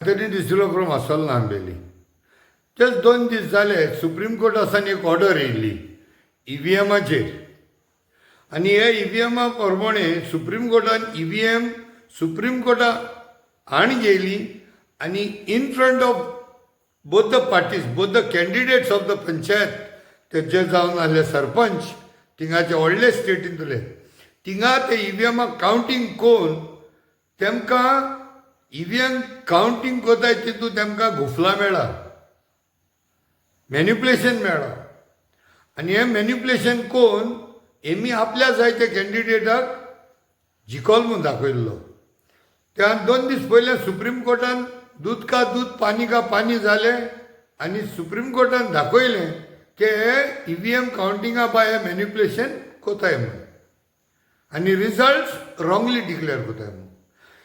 तरी दिसलो from Assolna Ambelim. Just 2 दीस जाले सुप्रीम कोर्टासान एक ऑर्डर येयल्ली EVMाचेर. आनी हे EVMा प्रमाणे सुप्रीम कोर्टान EVM सुप्रीम कोर्टा हाण घेयली आनी in front of both the parties, both the candidates of the panchayat, ते जे जावन आसले सरपंच थिंगाचे व्हडले स्टेटींतले, थिंगा ते EVMा कावंटींग कोन्न तेमकां EVM कावंटींग कोताय तितून तेमकां घुफला मेळ्ळा, मॅन्युप्युलेशन मेळ्ळा. आनी हें मॅन्युप्युलेशन कोन्न हेमी आपल्या जाय त्या कॅन्डिडेटाक जिखोल म्हूण दाखयल्लो. त्या 2 दीस पयले सुप्रीम कोर्टान दूध का दूध पानी का पानी जालें आनी सुप्रीम कोर्टान दाखयलें की हे EVM कावंटिंगा बाय हे मॅन्युप्युलेशन कोताय म्हणून आनी रिजल्ट्स रॉंगली डिक्लेअर कोताय म्हणून.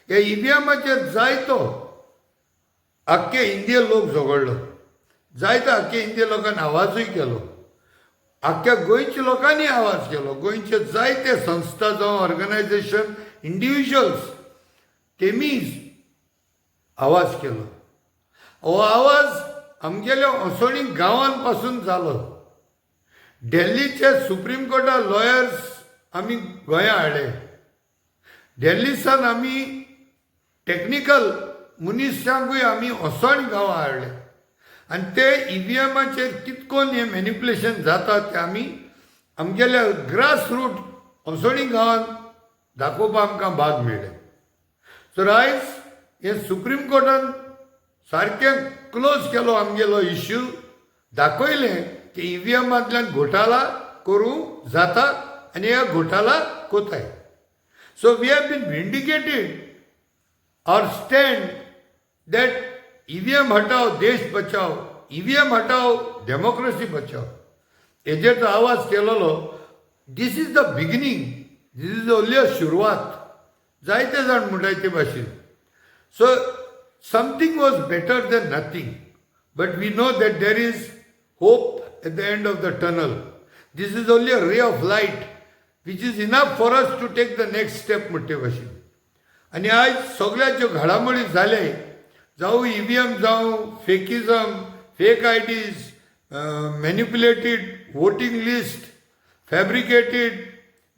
हे EVMाचेर जायतो आख्खे इंडिये लोक झगडलो, जायतो आख्खे इंडिये लोकांनी आवाजूय केलो, आख्ख्या गोंयच्या लोकांनी आवाज केलो. गोंयचे जायते संस्था जावं ऑर्गनायझेशन, इंडिविज्युअल्स तेमीच आवाज केलो. हो आवाज आमगेल्या असोळी गांवांत पासून जालो. दिल्लीचे सुप्रीम कोर्टा लॉयर्स आमी गोंया हाडले. दिल्लीसान आमी टॅक्निकल मुनीसांकूय आमी असोळी गांवां हाडले आनी ते EVMाचेर कितकोन हें मॅन्युप्युलेशन जाता तें आमी आमगेल्या ग्रास रूट असोळी गांवांत दाखोवपाक आमकां भाग मेळ्ळे. सो आयज हे सुप्रीम कोर्टान सारकें क्लोज केलो आमगेलो इश्यू, दाखयलें की EVMांतल्यान घोटाळा करूं जाता आनी ह्या घोटाळा कोताय. So we have been vindicated our stand that EVM हटाओ देश बचाओ, EVM हटाओ डेमोक्रेसी बचाओ. हेजेर जो आवाज केलेलो, this is the beginning, this is only a सुरवात. जायते जाण म्हणटाय ते भाशेन. So something was better than nothing, but we know that there is hope at the end of the tunnel. This is only a ray of light which is enough for us to take the next step म्हणटे भाशेन. आनी आयज सगळ्या ज्यो घडामोडी जाले, जावं EVM जावं फेकिजम, fake IDs, manipulated voting list, fabricated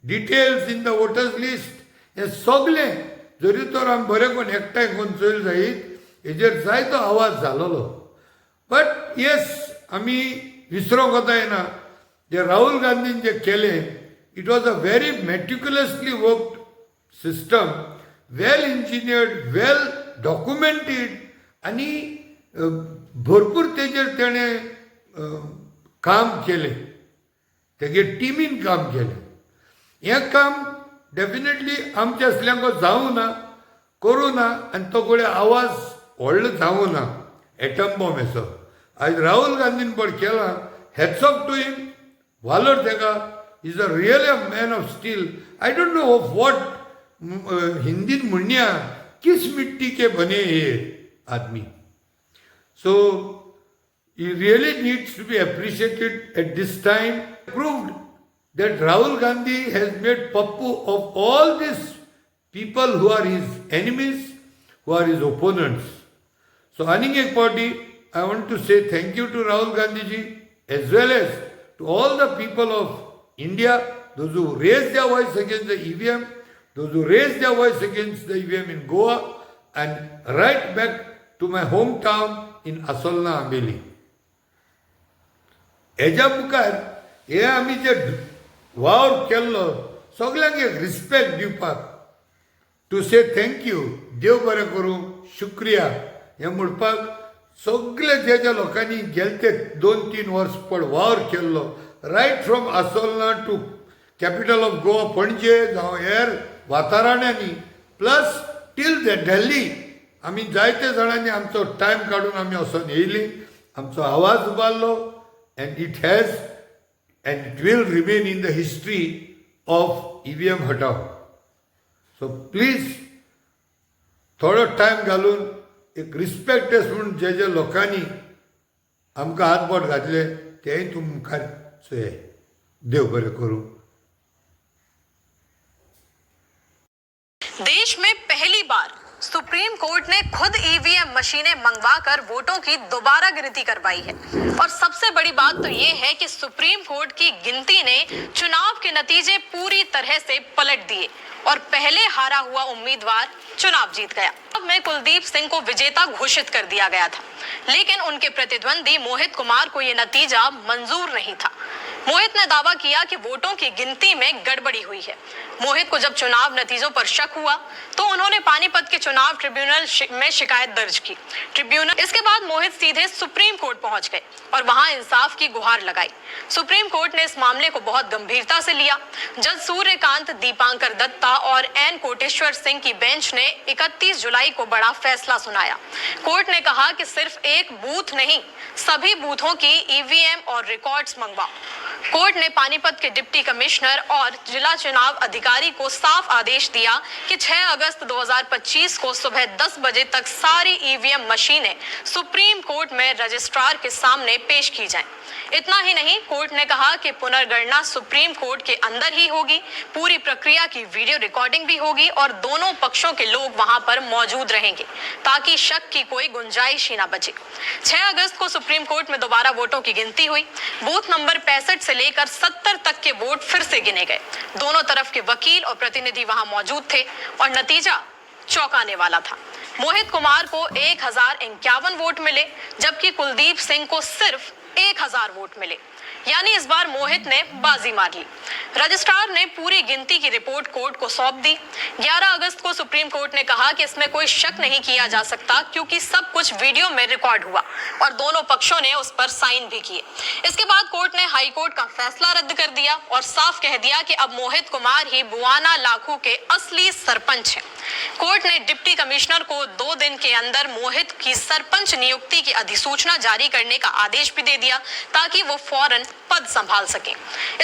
details in the voters list, हे सगळें जरी तर आमी बरें कोण एकठांय कोण चोयल जायत, हेजेर जायतो आवाज जालोलो. बट येस, आमी विसरोंक वतायना जे राहुल गांधीन जे केलें. It was a very meticulously worked system, well engineered, well documented, आणि भरपूर तेजेर तेणें काम केलें, तेगे टिमीन काम केलें. हें काम डेफिनेटली आमचे असल्यांक जावं ना, करूं ना, आनी तो कोळे आवाज व्हडलो जावं ना. एटम बॉम्ब हेचो आयज राहुल गांधीन पण केला. हॅट्स ऑफ टू हिम, वालोर तेका. Is a really a man of steel. I don't know of what हिंदीन म्हणया, किस मिट्टी के बने ये आदमी. So he really needs to be appreciated at this time. Proved that Rahul Gandhi has made pappu of all these people who are his enemies, who are his opponents. So aning ek party, I want to say thank you to Rahul Gandhi ji, as well as to all the people of India, those who raised their voice against the EVM, those who raised their voice against the EVM in Goa, and right back to my hometown in Asolna Ambeli. हेज्या मुखार हे आमी जे वावर केल्लो सगळ्यांक एक respect दिवपाक, टू से थँक्यू, देव बरें करूं, शुक्रिया हें म्हणपाक सगळे जे जे लोकांनी गेले ते 2-3 वर्स पड वावर केल्लो, right from Assolna to capital of Goa Panaji जावं हेर वातावरणांनी, प्लस टील द दिल्ली, आमी जायते जाणांनी आमचो टायम काडून आमी वचून येयली, आमचो आवाज उबारलो. And it has and it will remain in the history of EVM हटाव. सो प्लीज थोडो टायम घालून एक रिस्पेक्टस म्हणून जे जे लोकांनी आमकां हातबोट घातले तेय तूं मुखार चोय. देव बरें करूं. देश में पहली बार सुप्रीम कोर्ट ने खुद ईवीएम मशीनें मंगवाकर वोटों की दोबारा गिनती करवाई है। और सबसे बड़ी बात तो ये है कि सुप्रीम कोर्ट की गिनती ने चुनाव के नतीजे पूरी तरह से पलट दिए और पहले हारा हुआ उम्मीदवार चुनाव जीत गया। अब में कुलदीप सिंह को विजेता घोषित कर दिया गया था, लेकिन उनके प्रतिद्वंदी मोहित कुमार को यह नतीजा मंजूर नहीं था। मोहित ने दावा किया कि वोटों की गिनती में गड़बड़ी हुई है। मोहित को जब चुनाव नतीजों पर शक हुआ तो उन्होंने पानीपत के चुनाव ट्रिब्यूनल में शिकायत दर्ज की। इसके बाद मोहित सीधे सुप्रीम कोर्ट पहुंच गए और वहां इंसाफ की गुहार लगाई। सुप्रीम कोर्ट ने इस मामले को बहुत गंभीरता से लिया। जज सूर्यकांत, दीपांकर दत्ता और एन कोटेश्वर सिंह की बेंच ने 31 जुलाई को बड़ा फैसला सुनाया। कोर्ट ने कहा कि सिर्फ एक बूथ नहीं, सभी बूथों की ईवीएम और रिकॉर्ड्स मंगवाओ। कोर्ट ने पानीपत के डिप्टी कमिश्नर और जिला चुनाव अधिकारी को साफ आदेश दिया कि 6 अगस्त 2025 को सुबह 10 बजे तक सारी ईवीएम मशीनें सुप्रीम कोर्ट में रजिस्ट्रार के सामने पेश की जाएं। इतना ही नहीं, कोर्ट ने कहा कि पुनर्गणना सुप्रीम कोर्ट के अंदर ही होगी, पूरी प्रक्रिया की वीडियो रिकॉर्डिंग भी होगी और दोनों पक्षों के लोग वहां पर मौजूद रहेंगे ताकि शक की कोई गुंजाइश ही ना बचे। 6 अगस्त को सुप्रीम कोर्ट में दोबारा वोटों की गिनती हुई। बूथ नंबर 65 से लेकर 70 तक के वोट फिर से गिने गए। दोनों तरफ के वकील और प्रतिनिधि वहां मौजूद थे और नतीजा चौंकाने वाला था। मोहित कुमार को 1051 वोट मिले, जबकि कुलदीप सिंह को सिर्फ 1000 वोट मिले। यानी इस बार मोहित ने बाजी मार ली। रजिस्ट्रार ने पूरी गिनती की रिपोर्ट कोर्ट को सौंप दी। 11 अगस्त को सुप्रीम कोर्ट ने कहा कि इसमें कोई शक नहीं किया जा सकता क्योंकि सब कुछ वीडियो में रिकॉर्ड हुआ और दोनों पक्षों ने उस पर साइन भी किए। इसके बाद कोर्ट ने हाई कोर्ट का फैसला रद्द कर दिया और साफ कह दिया कि अब मोहित कुमार ही बुआना लाखू के असली सरपंच हैं। कोर्ट ने डिप्टी कमिश्नर को 2 दिन के अंदर मोहित की सरपंच नियुक्ति की अधिसूचना जारी करने का आदेश भी दे दिया ताकि वो फौरन पद संभाल सके।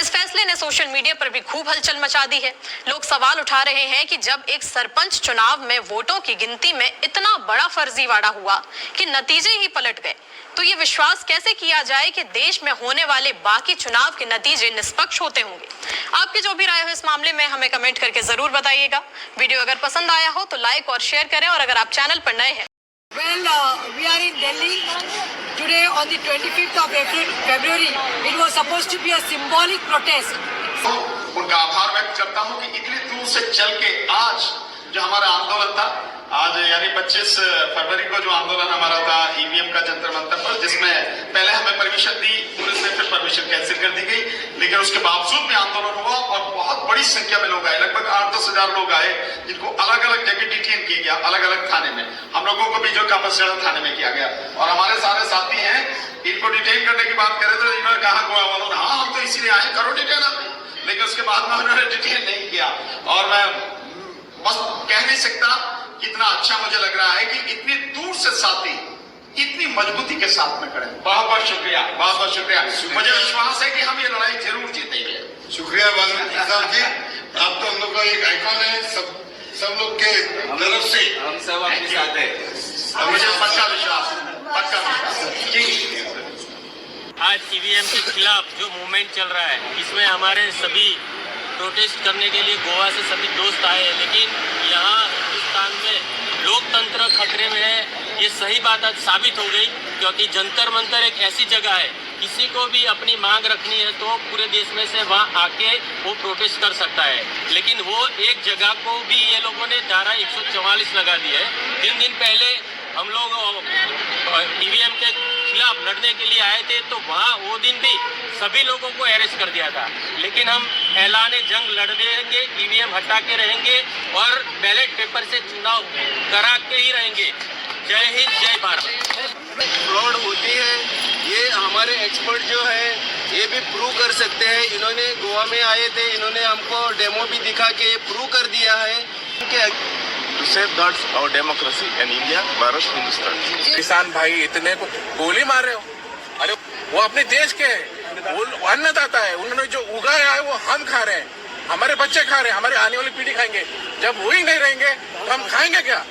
इस फैसले ने सोशल मीडिया पर भी खूब हलचल मचा दी है। लोग सवाल उठा रहे हैं कि जब एक सरपंच चुनाव में वोटों की गिनती में इतना बड़ा फर्जीवाड़ा हुआ कि नतीजे ही पलट गए, तो ये विश्वास कैसे किया जाए कि देश में होने वाले बाकी चुनाव के नतीजे निष्पक्ष होते होंगे। आपकी जो भी राय हो इस मामले में हमें कमेंट करके जरूर बताइएगा। वीडियो अगर पसंद आया हो तो लाइक और शेयर करें और अगर आप चैनल पर नए हैं। Well, we are in Delhi today on the 25th of February. It was supposed to be a symbolic protest. उनका आभार व्यक्त करता हूं कि इतनी दूर से चल के आज जो हमारा आंदोलन था, आज यानी 25 फरवरी को जो आंदोलन हमारा था ईवीएम का जंतर मंतर पर, जिसमें पहले हमें परमिशन दी पुलिस ने, फिर परमिशन कैंसिल कर दी गई, लेकिन उसके बावजूद भी आंदोलन हुआ और बहुत बड़ी संख्या में लोग आए। लगभग 8-10 हजार लोग आए जिनको अलग अलग जगह डिटेन किया गया, अलग अलग थाने में। हम लोगों को भी जो कामसगढ़ थाने में किया गया और हमारे सारे साथी हैं, इनको डिटेन करने की बात करें तो इन्होंने कहा गोवा वालों ने, हाँ हम तो इसीलिए आए, करो डिटेन आपने, लेकिन उसके बाद में उन्होंने डिटेन नहीं किया। और मैं बस कह नहीं सकता कितना अच्छा मुझे लग रहा है कि इतनी दूर से साथी इतनी मजबूती के साथ में खड़े। बहुत बहुत शुक्रिया, बहुत बहुत शुक्रिया। मुझे विश्वास है कि हम ये लड़ाई जरूर जीतेंगे। शुक्रिया वाल्मीकि साहब जी, आप तो हम लोग का एक आइकॉन है, सब लोग के तरफ से हम सब आपके साथ हैं। मुझे पक्का विश्वास जी। आज ईवीएम के खिलाफ जो मूवमेंट चल रहा है, इसमें हमारे सभी प्रोटेस्ट करने के लिए गोवा से सभी दोस्त आए हैं, लेकिन यहाँ हिंदुस्तान में लोकतंत्र खतरे में है, ये सही बात आज साबित हो गई। क्योंकि जंतर मंतर एक ऐसी जगह है, किसी को भी अपनी मांग रखनी है तो पूरे देश में से वहाँ आके वो प्रोटेस्ट कर सकता है, लेकिन वो एक जगह को भी ये लोगों ने धारा 144 लगा दी है। 3 दिन पहले हम लोग ईवीएम के खिलाफ लड़ने के लिए आए थे, तो वहाँ वो दिन भी सभी लोगों को अरेस्ट कर दिया था, लेकिन हम ऐलाने जंग लड़ देंगे, ईवीएम हटा के रहेंगे और बैलेट पेपर से चुनाव करा के ही रहेंगे। जय हिंद, जय भारत। फ्रॉड होती है, ये हमारे एक्सपर्ट जो है ये भी प्रूव कर सकते हैं। इन्होंने गोवा में आए थे, इन्होंने हमको डेमो भी दिखा के ये प्रूव कर दिया है कि To safeguard our democracy and India, Bharat, Hindustan. किसान भाई इतने को गोली मार रहे हो, अरे वो अपने देश के हैं, वो अन्नदाता है, उन्होंने जो उगाया है वो हम खा रहे हैं, हमारे बच्चे खा रहे हैं, हमारे आने वाली पीढ़ी खाएंगे। जब वो ही नहीं रहेंगे तो हम खाएंगे क्या?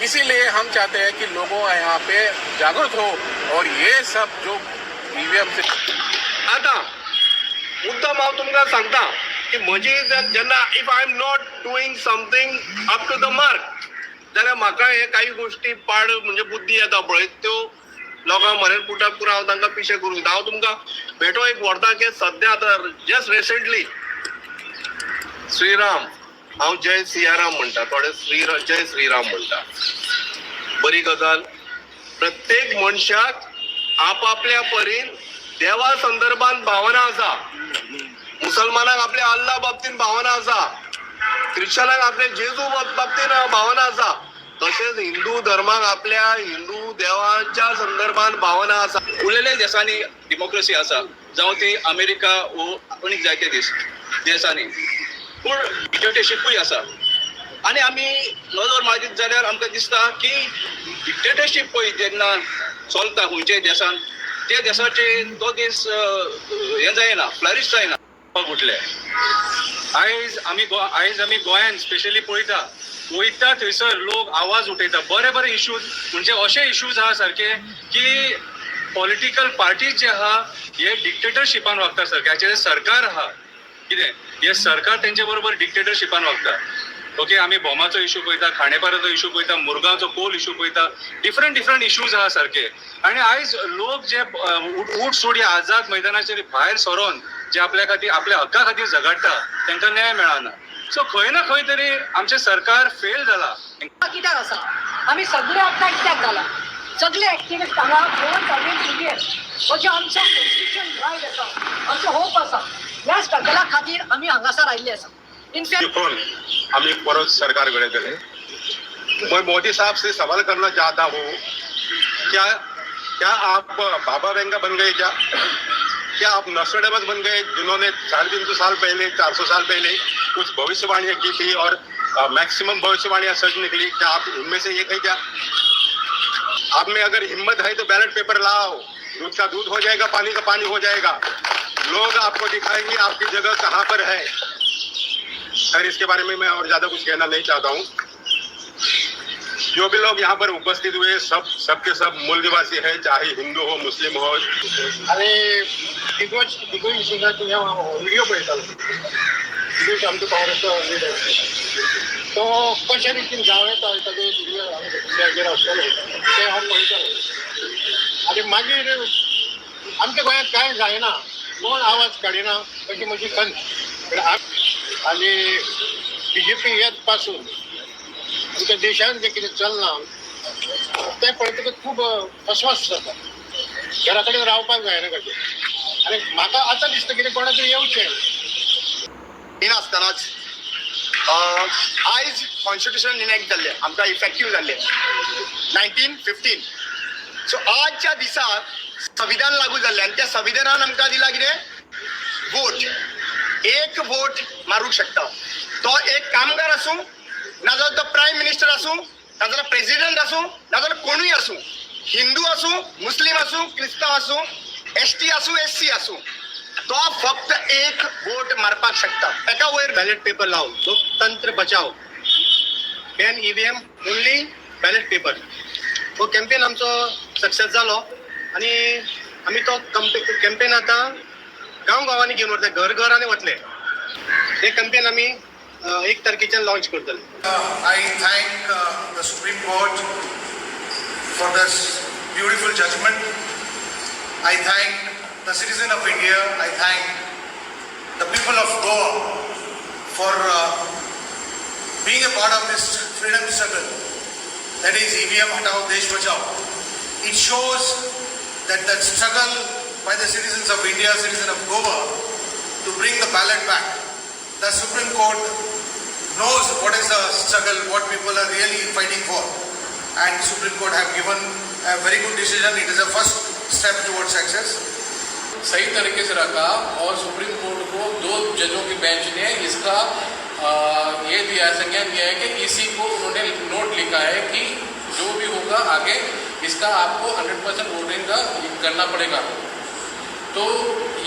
इसीलिए हम चाहते हैं कि लोगों यहाँ पे जागरूक हो और ये सब जो ईवीएम से आता मुद्दा हांव तुमकां सांगता की म्हजी जेन्ना if I am not doing something up to the mark जाल्यार म्हाका हे काही गोष्टी पाड म्हणजे बुद्धी येता पळय त्यो लोकांक म्हऱ्यान पुटाक पुरो हांव तांकां पिशे करूं दिता. हांव तुमकां भेटो एक व्हरता की सद्या आतां जस्ट रिसेंटली श्रीराम, हांव जय सियाराम म्हणटा, थोडे जय श्रीराम म्हणटा. बरी गजाल. प्रत्येक मनशाक आपापल्या परीन देवा संदर्भात भावना आसा. मुसलमानाक आपल्या अल्ला बाबतीन भावना आसा, ख्रिश्चनाक आपल्या जेजू बाबतीन भावना आसा, तशेंच हिंदू धर्माक आपल्या हिंदू देवाच्या संदर्भात भावना आसा. उरलेल्या देशांनी डेमोक्रेसी आसा, जावं ती अमेरिका वो आनीक जायते देशांनी, पूण डिक्टेटरशिपूय आसा. आनी आमी नजर मारीत जाल्यार आमकां दिसता की डिक्टेटरशीप पळय जेन्ना चलता खंयच्याय देशान, त्या देशाचे तो देश हें जायना, फ्लरिश जायना. उठले आयज आमी गोंयान स्पेशली पळयता थंयसर लोक आवाज उठयता, बरे बरे इश्यूज, म्हणजे अशे इश्यूज आहा सारखे की पॉलिटिकल पार्टीज जे आहा हे डिक्टेटरशिपान वागता सारखे. हाचे सरकार आहा कितें, हे सरकार तेंचे बरोबर डिक्टेटरशिपान वागता. ओके, आमी बॉमाचो इश्यू पळयता, खांडेपाराचो इश्यू पळयता, मुरगांवचो कोल इश्यू पळयता, डिफरंट इश्यूज आहा सारखे. आनी आयज लोक जे उठ सोड या आझाद मैदानाचेर भायर सरोन जे आपल्या खातीर आपल्या हक्का खातीर झगडटा तांकां न्याय मेळना. सो खंय ना खंय तरी आमचें सरकार फेल जाला. कित्याक आसा आमी सगळे आतां कित्याक जाला, सगळे एक्टिविस्ट हांगा गोवन गव्हर्मेंट इंडियन हो जो आमचो कॉन्स्टिट्यूशन रायट आसा, आमचो होप आसा, ह्या स्ट्रगला खातीर आमी हांगासर आयिल्ले आसा. इनफॅक्ट आम्ही परत सरकार गड़े चले. मैं मोदी साहब से सवाल करना चाहता हूँ, क्या आप बाबा वेंगा बन गए? क्या आप नस्ट्राडामस बन गए जिन्होंने 350 साल पहले 400 साल पहले कुछ भविष्यवाणियां की थी और मैक्सिमम भविष्यवाणियां सच निकली? क्या आप उनमें से एक है? क्या आप में अगर हिम्मत है तो बैलेट पेपर लाओ, दूध का दूध हो जाएगा, पानी का पानी हो जाएगा. लोग आपको दिखाएंगे आपकी जगह कहाँ पर है. खैर, इसके बारे में मैं और ज्यादा कुछ कहना नहीं चाहता हूँ. जो भी लोग यहाँ पर उपस्थित हुए सबके सब मूल निवासी है, चाहे हिंदू हो मुस्लिम हो. आणि व्हिडिओ पळयतालो दिग्गज आमचो काँग्रेसचो लिडर, तो कशा रितीन जाव येता ताजो व्हिडिओ आसतलो ते हांव पळयतालो. आनी मागीर आमच्या गोंयांत कांय जायना, कोण आवाज काडिना अशी म्हजी खंत. आणि BJP येत पासून आमच्या देशान जे कितें चलना तें पळयतकच खूब अस्वस्थ जाता. घरा कडेन रावपाक जायना कशें. आनी म्हाका आतां दिसता कितें कोणा तरी येवचें आसतनाच आयज कॉन्स्टिट्यूशन इनॅक्ट जाल्लें, आमकां इफेक्टीव जाल्लें 1915. सो आजच्या दिसाक संविधान लागू जाल्लें आनी त्या संविधानान आमकां दिला कितें वोट. एक वोट मारूंक शकता. तो एक कामगार आसूं, नाजाल्यार तो प्रायम मिनिस्टर आसूं, नाजाल्यार प्रेसिडेंट आसूं, नाजाल्यार कोणूय आसूं, हिंदू आसूं, मुस्लिम आसूं, क्रिस्तांव आसूं, ST आसूं, SC आसूं, तो फक्त एक वोट मारपाक शकता. एका वयर बॅलेट पेपर लावन लोकतंत्र बचाव, ban EVM, only ballot paper. हो कॅम्पेन आमचो सक्सेस जालो आनी आमी तो कॅम्पेन आतां गांवांनी घेवन वतले, घरांनी वतले. हे कॅम्पेन आमी 1 तारखेच्यान लॉन्च करतले. I thank the Supreme Court for this beautiful judgment. I thank the citizen of India. I thank the people of Goa for being a part of this freedom struggle. That is EVM Hatao Desh Bachao. It shows that the struggle by the citizens of India, citizens of Goa, to bring the ballot back. The Supreme Court knows what is the struggle, what people are really fighting for. And Supreme Court have given a very good decision. It is a first step towards success. सही तरीके से रखा और supreme court को 2 जजों की bench ने इसका ये दिया संज्ञान दिया है कि इसी को उन्होंने नोट लिखा है कि जो भी होगा आगे इसका आपको 100% वोटिंग का करना पड़ेगा. तो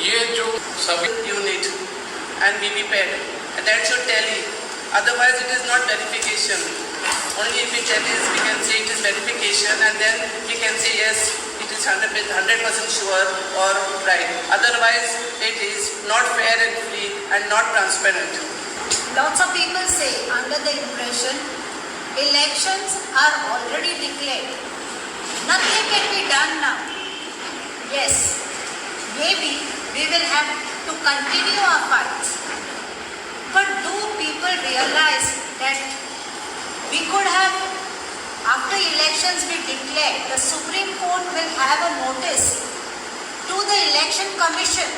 ये जो सभी unit and VVPAT, and that should tally. Otherwise, it is not verification. Only if it tallies, we can say it is verification, and then we can say yes, it is 100% sure or right. Otherwise, it is not fair and free and not transparent. Lots of people say under the impression elections are already declared. Nothing can be done now. Yes, maybe we will have to continue our fights. But do people realize that we could have, after elections be declared, the Supreme Court will have a notice to the Election Commission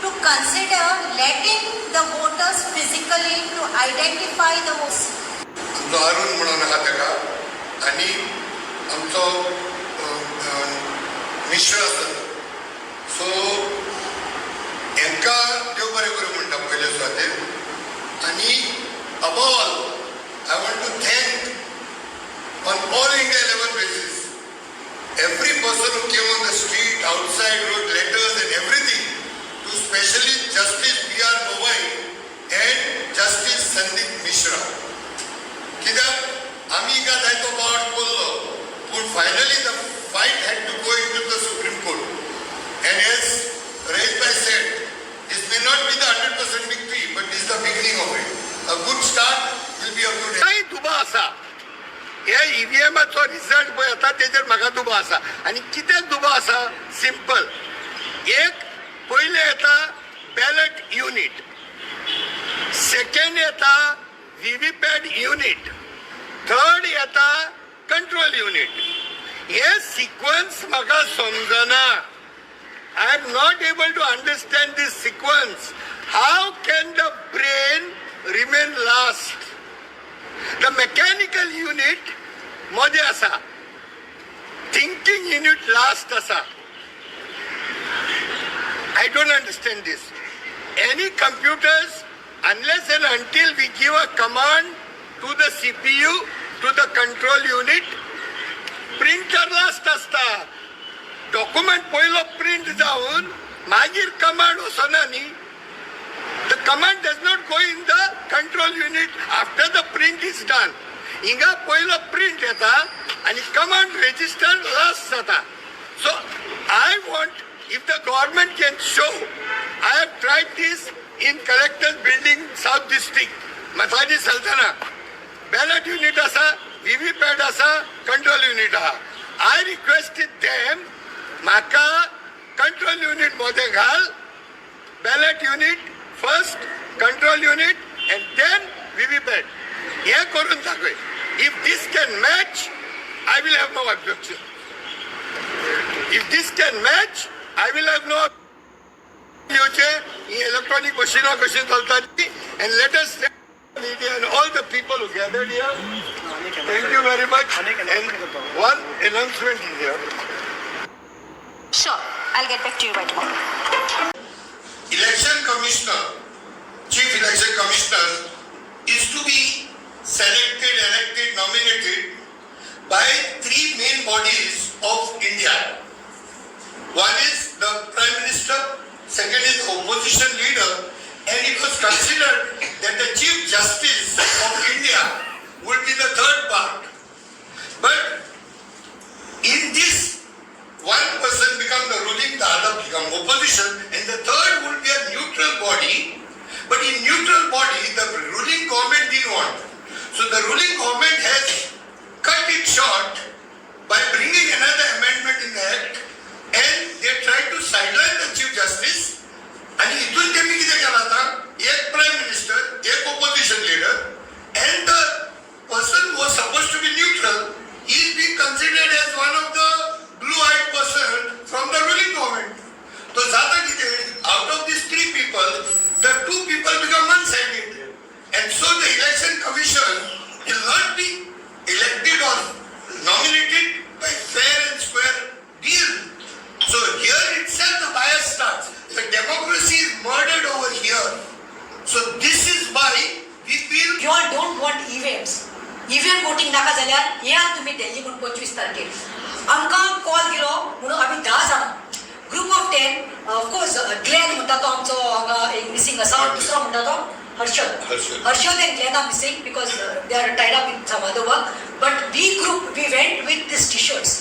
to consider letting the voters physically to identify the votes. आमचो अरुण म्हणून आहा तेका आनी आमचो मिश्र आसा so हेंकां देव बरें करूं म्हणटा पयले सुवातेर आनी above all I want to thank on all India level basis every person who came on the street, outside, wrote letters and everything to especially Justice B.R. Gavai and Justice Sandeep Mishra. कित्याक आमी हिका जाय तो पावट बोल्लो पूण finally the fight had to go into the Supreme Court and as Reshbhai said, this may not be the 100% victory but this is the beginning of it. A good start will be a good end. काही दुबा आसा हे ईव्हीएमाचो result पळय येता तेजेर म्हाका दुबो आसा आनी कित्याक दुबो आसा सिंपल एक पयले येता बॅलट युनिट सेकंड येता व्हीव्हीपॅट युनिट थर्ड येता कंट्रोल युनिट हे सिक्वन्स म्हाका समजना I am not able to understand this sequence how can the brain remain last the mechanical unit मध्ये आसा थिंकिंग युनिट लास्ट आसा I don't understand this. Any computers, unless and until we give a command to the CPU, to the control unit, printer last asta. Document poilo print जाऊन मागीर command वसना नी. The command does not go in the control unit after the print is done. Inga poilo print येता आणि command register last जाता. So I want, if the government can show, I have tried this in collector's building, South District, Mathadi Sultana. Ballot unit asa, VVPAT asa, control unit aha. I requested them, maka control unit mode ghal, ballot unit first, control unit, and then VVPAT. Ye korun dakhoy. If this can match, I will have no objection. If this can match, I will have no electronic machine or machine and let us media and all the people who gathered here. Thank you very much. And one announcement is here. Sure, I'll get back to you by tomorrow. Election Commissioner, Chief Election Commissioner is to be selected, elected, nominated by three main bodies of India. One is the Prime Minister, second is the opposition leader, and it was considered that the Chief Justice of India would be the third part. But in this, one person become the ruling, the other become opposition, and the third would be a neutral body. But in neutral body, the ruling government didn't want. So the ruling government has cut it short by bringing another amendment in the act. And they tried to sideline the Chief Justice. And इथून त्यांनी किती केलं आता एक Prime Minister, एक opposition leader, and the person who was supposed to be neutral, he is being considered as one of the blue-eyed person from the ruling government. So जाता किती out of these three people, the two people become one-sided, and so the election commission will not be elected or nominated by fair and square deal. So here itself the bias starts. The democracy is murdered over here. So this is why we feel You all don't want EVMs. EVM voting नाका जाल्यार या तुम्ही दिल्ली म्हणून 25 तारखेर आमकां call दिलो म्हणून आमी 10 जाणां ग्रुप ऑफ 10 ऑफकोर्स ग्लेन म्हणटा तो आमचो हांगा एक मिसिंग आसा दुसरो म्हणटा तो Harshad and Glenn are missing because they are tied up with some other work. But we went with these t-shirts.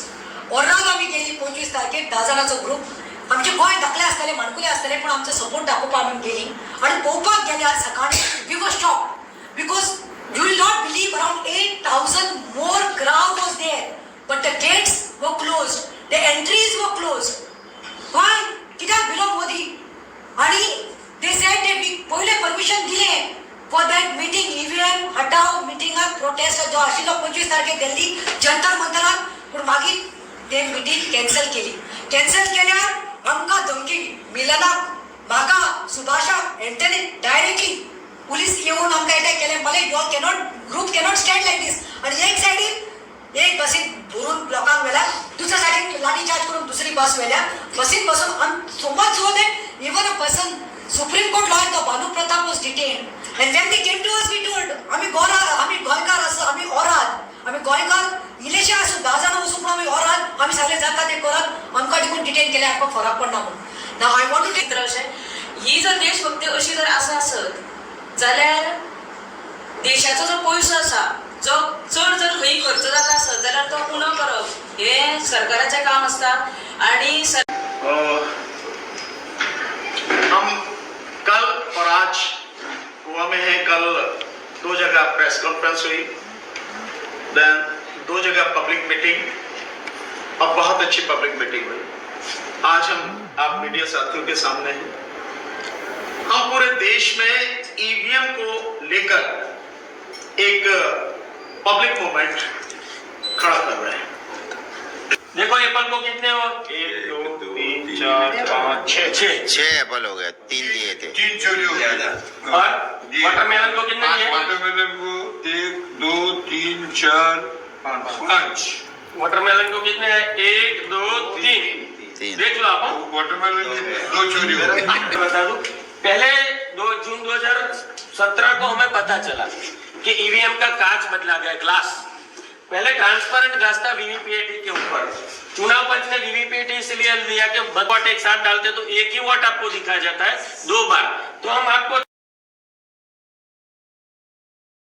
ओराक आमी गेली 25 तारखेर 10 जाणांचो ग्रुप आमचे गोंय धाकले आसतले माणकुले आसतले पण आमचो सपोर्ट दाखोवपाक आमी गेली आनी पळोवपाक गेल्यार सकाळी we were shock because You will not believe around 8,000 more crowd was there, but the gates were closed, the entries were closed. Why? कित्याक भिलो मोदी? आणि they said that we पहिले परमिशन दिले for that meeting EVM हटाव मिटिंगात prostate जो आशिल्लो 25 तारखेक दिल्ली जंतर मंतरात, पूण मागीर ते मिटींग कॅन्सल केली. कॅन्सल केल्यार आमकां धमकी मिलनाक म्हाका सुभाषा एंटनी डायरेक्टली पुलीस येऊन आमकां अटॅक केले. मला you cannot group cannot stand like this. आणि एक सायडीन एक बसीन भरून लोकांक व्हेल्या, दुसऱ्या सायडीन लाठी चार्ज करून दुसरी बस व्हेल्या. बसीन बसून आनी so much so that even a person supreme court lawyer तो Bhanu Pratap was detained. And when they came to us we told आमी गोंयकार आसा, आमी ओरात, आमी गोंयकार इलेशे आसूं 10 जाणां वचून आमी ओरात, आमी सगळे जाता ते करात, आमकां देखून डिटेन केले, आमकां फरक पडना म्हणून. नाव आय वॉन्ट टू टेक अशें ही जर देशभक्ती अशी जर आसत जाल्यार देशाचो जो पयसो आसा जो चड जर खंय खर्च जाता आसत जाल्यार तो उणो करप हें सरकाराचें काम आसता. आणि हम कल और आज गोवा में है. कल 2 जगह प्रेस कॉन्फ्रेंस हुई, देन 2 जगह पब्लिक मीटिंग और बहुत अच्छी पब्लिक मीटिंग हुई. आज हम आप मीडिया साथियों के सामने हैं. हम पूरे देश में ईवीएम को लेकर एक पब्लिक मूवमेंट खड़ा कर रहे हैं. देखो एप्पल को कितने हो? 1 2 3 4 5 6 एप्पल हो गया, 3 दिए थे. 3 चोरी हो गया. और वाटरमेलन को कितने दिए? वाटरमेलन को 1 2 3 4 5. वाटरमेलन को कितने हैं? 1 2 3. देख लो आप. वाटरमेलन की 2 चोरी हो गई. बता दूं, पहले 2 जून 2017 को हमें पता चला कि ईवीएम का कांच बदला गया, ग्लास. पहले ट्रांसपेरेंट ग्लास था वीवीपीएटी के ऊपर. चुनाव पंच ने वीवीपीएटी इसलिए लिया कि वोट एक साथ डालते तो एक ही वोट आपको दिखाया जाता है 2 बार. तो हम आपको